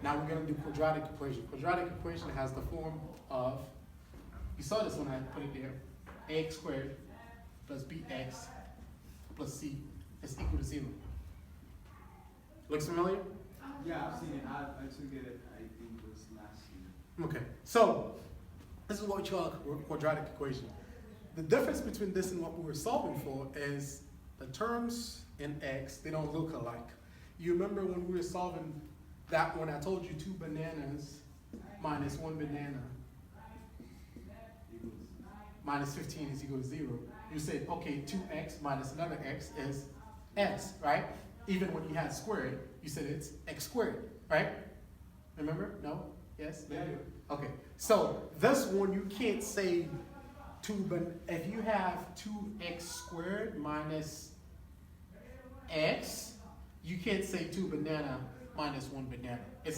Now we're going to do quadratic equation. Quadratic equation has the form of, you saw this when I put it there, ax squared plus bx plus c is equal to 0. Looks familiar? Yeah, I've seen it. I took it, I think it was last year. Okay, so this is what we call a quadratic equation. The difference between this and what we were solving for is the terms in x, they don't look alike. You remember when we were solving that one, I told you 2 bananas minus 1 banana minus 15 is equal to 0. You said, okay, 2x minus another x is x, right? Even when you had squared, you said it's x squared, right? Remember? No? Yes? Yeah. Okay, so this one you can't say 2, but if you have 2x squared minus x, you can't say 2 banana minus 1 banana. It's